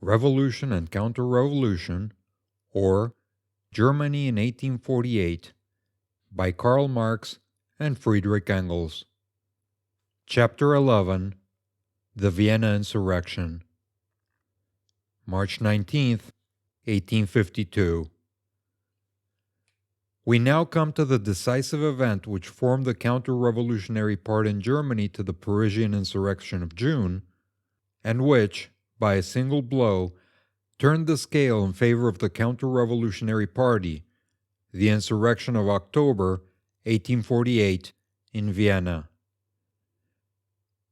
Revolution and Counter-Revolution, or Germany in 1848, by Karl Marx and Friedrich Engels. Chapter 11. The Vienna Insurrection. March 19th, 1852. We now come to the decisive event which formed the counter-revolutionary part in Germany to the Parisian insurrection of June, and which, by a single blow, turned the scale in favor of the counter-revolutionary party, the insurrection of October 1848 in Vienna.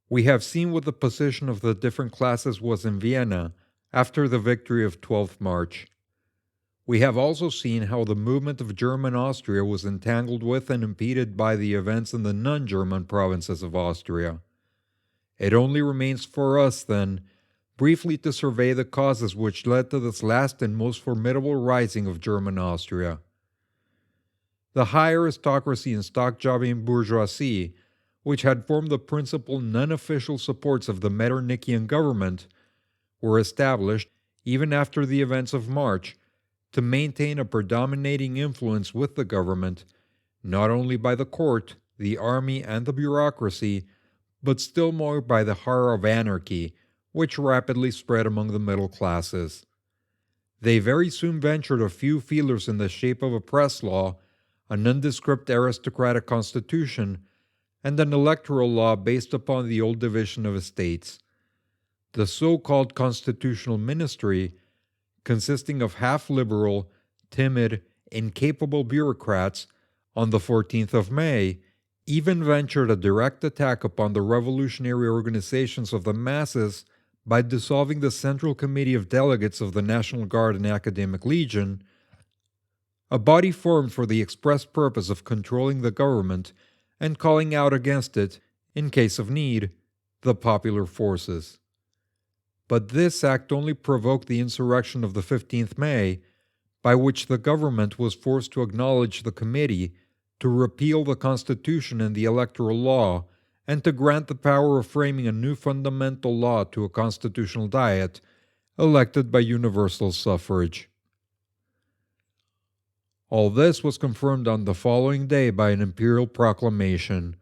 We have seen what the position of the different classes was in Vienna after the victory of 12th March. We have also seen how the movement of German Austria was entangled with and impeded by the events in the non-German provinces of Austria. It only remains for us, then, briefly to survey the causes which led to this last and most formidable rising of German Austria. The high aristocracy and stock-jobbing bourgeoisie, which had formed the principal non-official supports of the Metternichian government, were established, even after the events of March, to maintain a predominating influence with the government, not only by the court, the army, and the bureaucracy, but still more by the horror of anarchy, which rapidly spread among the middle classes. They very soon ventured a few feelers in the shape of a press law, a nondescript aristocratic constitution, and an electoral law based upon the old division of estates. The so-called constitutional ministry, consisting of half-liberal, timid, incapable bureaucrats, on the 14th of May, even ventured a direct attack upon the revolutionary organizations of the masses by dissolving the Central Committee of Delegates of the National Guard and Academic Legion, a body formed for the express purpose of controlling the government and calling out against it, in case of need, the popular forces. But this act only provoked the insurrection of the 15th May, by which the government was forced to acknowledge the committee, to repeal the constitution and the electoral law, and to grant the power of framing a new fundamental law to a constitutional diet, elected by universal suffrage. All this was confirmed on the following day by an imperial proclamation.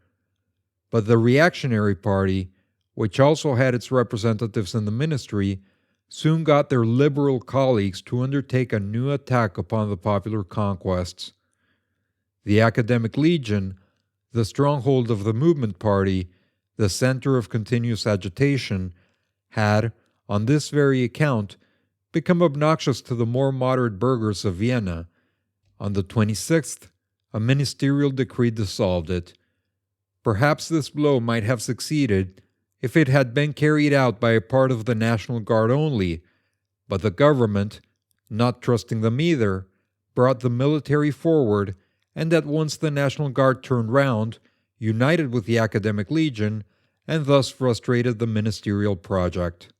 But the reactionary party, which also had its representatives in the ministry, soon got their liberal colleagues to undertake a new attack upon the popular conquests. The Academic Legion, the stronghold of the movement party, the center of continuous agitation, had, on this very account, become obnoxious to the more moderate burghers of Vienna. On the 26th, a ministerial decree dissolved it. Perhaps this blow might have succeeded if it had been carried out by a part of the National Guard only, but the government, not trusting them either, brought the military forward, and at once the National Guard turned round, united with the Academic Legion, and thus frustrated the ministerial project.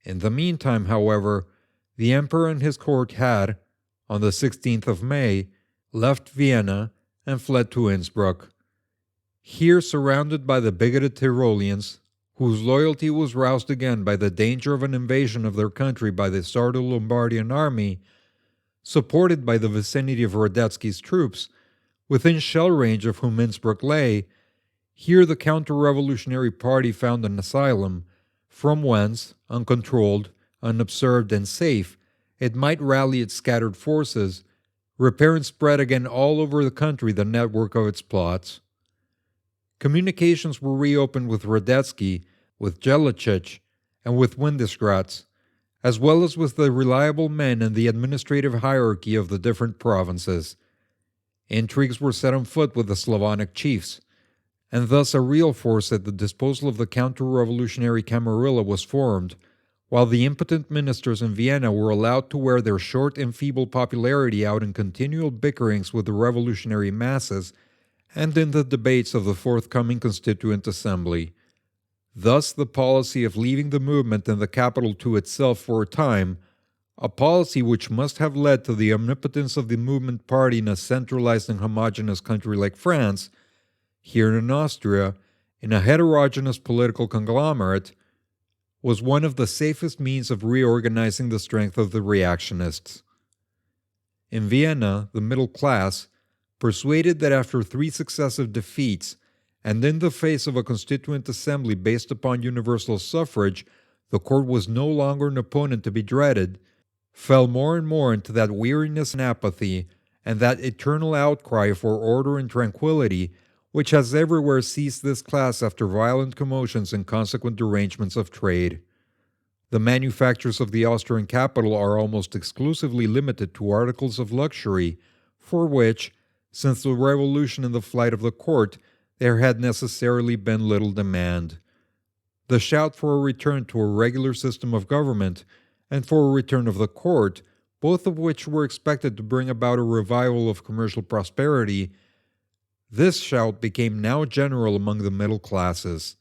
In the meantime, however, the Emperor and his court had, on the 16th of May, left Vienna and fled to Innsbruck. Here, surrounded by the bigoted Tyroleans, whose loyalty was roused again by the danger of an invasion of their country by the Sardo-Lombardian army, supported by the vicinity of Radetzky's troops, within shell range of whom Innsbruck lay, here the counter-revolutionary party found an asylum, from whence, uncontrolled, unobserved, and safe, it might rally its scattered forces, repair and spread again all over the country the network of its plots. Communications were reopened with Radetzky, with Jellachich, and with Windesgratz, as well as with the reliable men in the administrative hierarchy of the different provinces. Intrigues were set on foot with the Slavonic chiefs, and thus a real force at the disposal of the counter-revolutionary Camarilla was formed, while the impotent ministers in Vienna were allowed to wear their short and feeble popularity out in continual bickerings with the revolutionary masses and in the debates of the forthcoming Constituent Assembly. Thus the policy of leaving the movement in the capital to itself for a time, a policy which must have led to the omnipotence of the movement party in a centralized and homogeneous country like France, here in Austria, in a heterogeneous political conglomerate, was one of the safest means of reorganizing the strength of the reactionists. In Vienna, the middle class, persuaded that after 3 successive defeats, and in the face of a constituent assembly based upon universal suffrage, the court was no longer an opponent to be dreaded, fell more and more into that weariness and apathy, and that eternal outcry for order and tranquility, which has everywhere seized this class after violent commotions and consequent derangements of trade. The manufactures of the Austrian capital are almost exclusively limited to articles of luxury, for which, since the revolution and the flight of the court, there had necessarily been little demand. The shout for a return to a regular system of government, and for a return of the court, both of which were expected to bring about a revival of commercial prosperity, this shout became now general among the middle classes.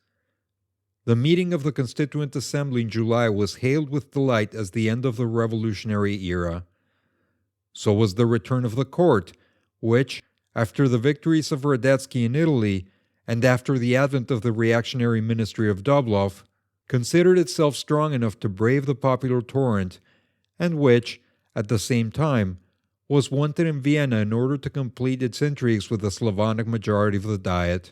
The meeting of the Constituent Assembly in July was hailed with delight as the end of the revolutionary era. So was the return of the court, which, after the victories of Radetzky in Italy, and after the advent of the reactionary ministry of Doblov, considered itself strong enough to brave the popular torrent, and which, at the same time, was wanted in Vienna in order to complete its intrigues with the Slavonic majority of the Diet.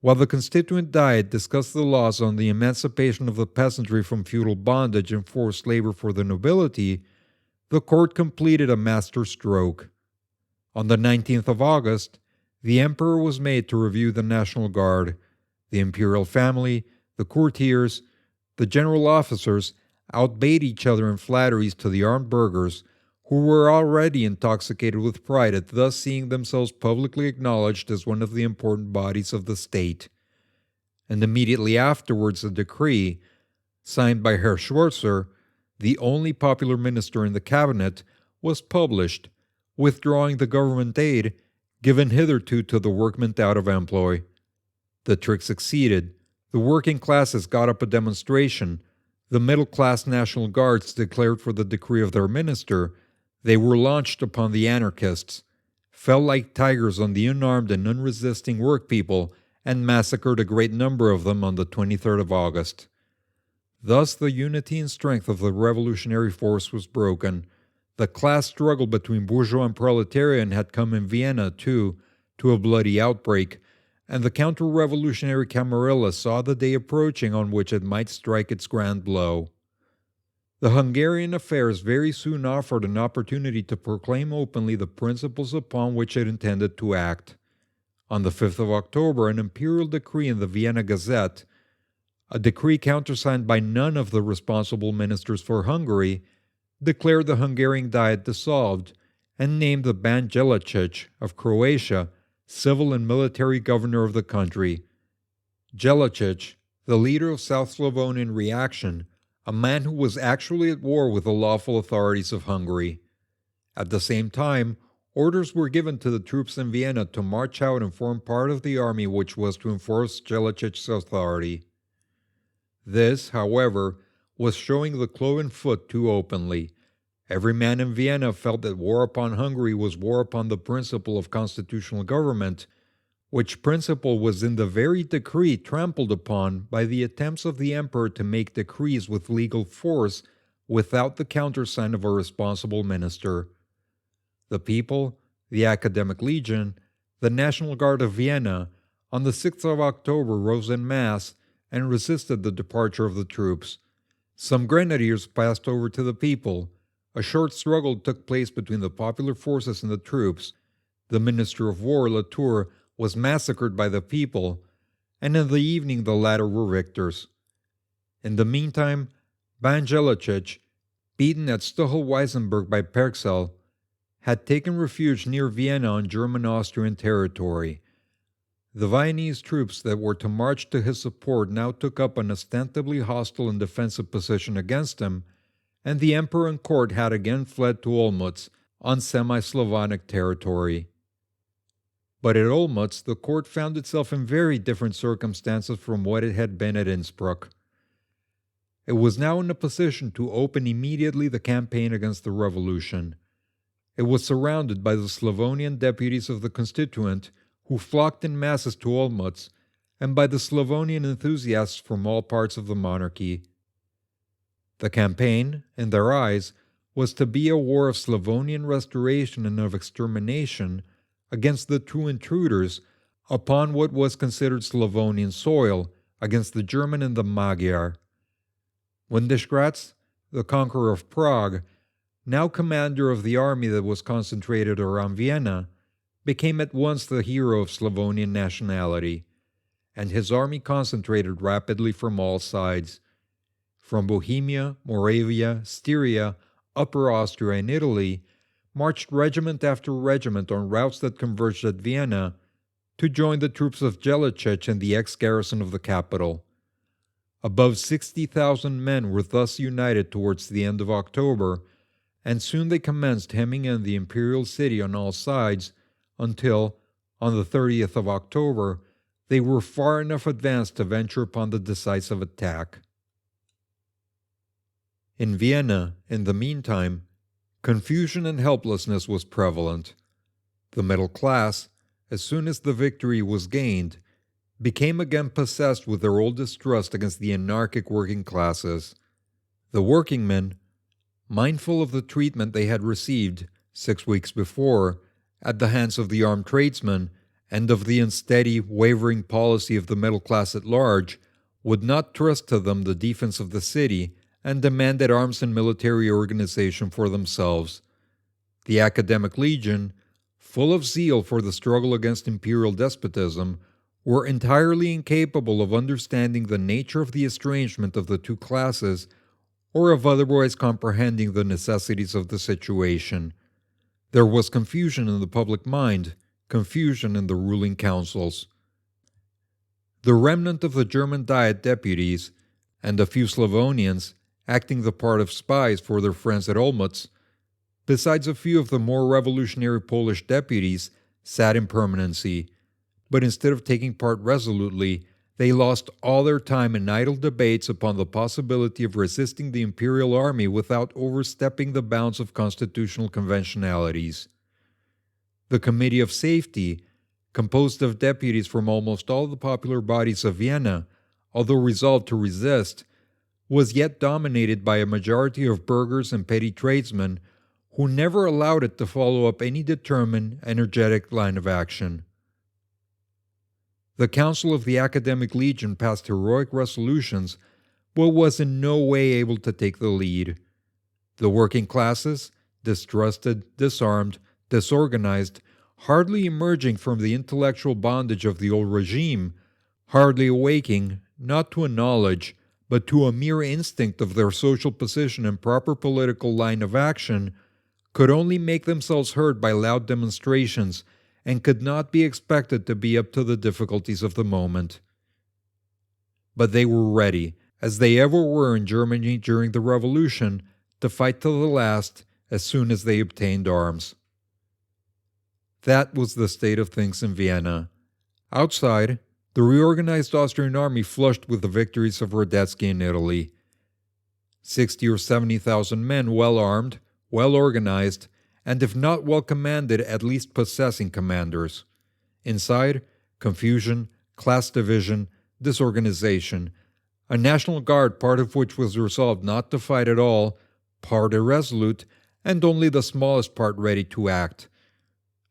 While the Constituent Diet discussed the laws on the emancipation of the peasantry from feudal bondage and forced labor for the nobility, the court completed a master stroke. On the 19th of August, the emperor was made to review the National Guard, the imperial family, the courtiers, the general officers outbade each other in flatteries to the armed burghers, who were already intoxicated with pride at thus seeing themselves publicly acknowledged as one of the important bodies of the state. And immediately afterwards a decree, signed by Herr Schwarzer, the only popular minister in the cabinet, was published, withdrawing the government aid given hitherto to the workmen out of employ. The trick succeeded. The working classes got up a demonstration. The middle-class National Guards declared for the decree of their minister. They were launched upon the anarchists, fell like tigers on the unarmed and unresisting workpeople, and massacred a great number of them on the 23rd of August. Thus the unity and strength of the revolutionary force was broken. The class struggle between bourgeois and proletarian had come in Vienna, too, to a bloody outbreak, and the counter-revolutionary Camarilla saw the day approaching on which it might strike its grand blow. The Hungarian affairs very soon offered an opportunity to proclaim openly the principles upon which it intended to act. On the 5th of October, an imperial decree in the Vienna Gazette, a decree countersigned by none of the responsible ministers for Hungary, declared the Hungarian Diet dissolved, and named the Ban Jelačić of Croatia civil and military governor of the country. Jelačić, the leader of South Slavonian reaction, a man who was actually at war with the lawful authorities of Hungary. At the same time, orders were given to the troops in Vienna to march out and form part of the army which was to enforce Jelačić's authority. This, however, was showing the cloven foot too openly. Every man in Vienna felt that war upon Hungary was war upon the principle of constitutional government, which principle was in the very decree trampled upon by the attempts of the emperor to make decrees with legal force without the countersign of a responsible minister. The people, the Academic Legion, the National Guard of Vienna, on the 6th of October rose en masse and resisted the departure of the troops. Some grenadiers passed over to the people. A short struggle took place between the popular forces and the troops. The Minister of War, Latour, was massacred by the people, and in the evening the latter were victors. In the meantime, Ban Jelačić, beaten at Stochl-Weisenberg by Perxel, had taken refuge near Vienna on German-Austrian territory. The Viennese troops that were to march to his support now took up an ostensibly hostile and defensive position against him, and the emperor and court had again fled to Olmütz on semi-Slavonic territory. But at Olmütz the court found itself in very different circumstances from what it had been at Innsbruck. It was now in a position to open immediately the campaign against the revolution. It was surrounded by the Slavonian deputies of the Constituent, who flocked in masses to Olmütz, and by the Slavonian enthusiasts from all parts of the monarchy. The campaign, in their eyes, was to be a war of Slavonian restoration and of extermination against the true intruders upon what was considered Slavonian soil, against the German and the Magyar. Windesgratz, the conqueror of Prague, now commander of the army that was concentrated around Vienna, became at once the hero of Slavonian nationality, and his army concentrated rapidly from all sides. From Bohemia, Moravia, Styria, Upper Austria, and Italy, marched regiment after regiment on routes that converged at Vienna to join the troops of Jelicic and the ex-garrison of the capital. Above 60,000 men were thus united towards the end of October, and soon they commenced hemming in the imperial city on all sides until, on the 30th of October, they were far enough advanced to venture upon the decisive attack. In Vienna, in the meantime, confusion and helplessness was prevalent. The middle class, as soon as the victory was gained, became again possessed with their old distrust against the anarchic working classes. The workingmen, mindful of the treatment they had received 6 weeks before at the hands of the armed tradesmen and of the unsteady, wavering policy of the middle class at large, would not trust to them the defense of the city and demanded arms and military organization for themselves. The Academic Legion, full of zeal for the struggle against imperial despotism, were entirely incapable of understanding the nature of the estrangement of the two classes or of otherwise comprehending the necessities of the situation. There was confusion in the public mind, confusion in the ruling councils. The remnant of the German Diet deputies, and a few Slavonians, acting the part of spies for their friends at Olmütz, besides a few of the more revolutionary Polish deputies, sat in permanency, but instead of taking part resolutely, they lost all their time in idle debates upon the possibility of resisting the imperial army without overstepping the bounds of constitutional conventionalities. The Committee of Safety, composed of deputies from almost all the popular bodies of Vienna, although resolved to resist, was yet dominated by a majority of burghers and petty tradesmen who never allowed it to follow up any determined, energetic line of action. The Council of the Academic Legion passed heroic resolutions, but was in no way able to take the lead. The working classes, distrusted, disarmed, disorganized, hardly emerging from the intellectual bondage of the old regime, hardly awaking, not to a knowledge, but to a mere instinct of their social position and proper political line of action, could only make themselves heard by loud demonstrations, and could not be expected to be up to the difficulties of the moment. But they were ready, as they ever were in Germany during the Revolution, to fight to the last as soon as they obtained arms. That was the state of things in Vienna. Outside, the reorganized Austrian army flushed with the victories of Radetzky in Italy. 60 or 70,000 men well armed, well organized, and if not well commanded, at least possessing commanders. Inside, confusion, class division, disorganization, a National Guard part of which was resolved not to fight at all, part irresolute, and only the smallest part ready to act.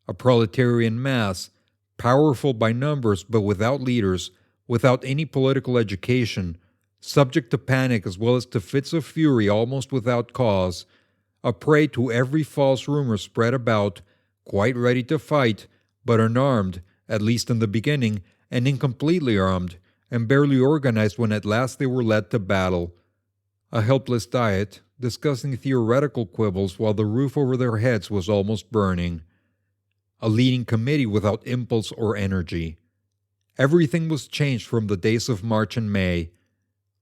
A proletarian mass, powerful by numbers but without leaders, without any political education, subject to panic as well as to fits of fury almost without cause, a prey to every false rumor spread about, quite ready to fight, but unarmed, at least in the beginning, and incompletely armed, and barely organized when at last they were led to battle. A helpless Diet, discussing theoretical quibbles while the roof over their heads was almost burning. A leading committee without impulse or energy. Everything was changed from the days of March and May,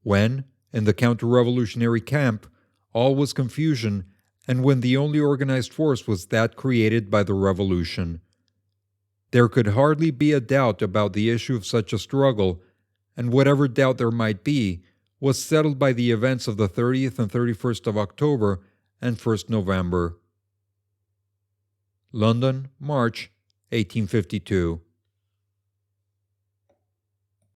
when, in the counter-revolutionary camp, all was confusion, and when the only organized force was that created by the revolution. There could hardly be a doubt about the issue of such a struggle, and whatever doubt there might be was settled by the events of the 30th and 31st of October and 1st November. London, March 1852.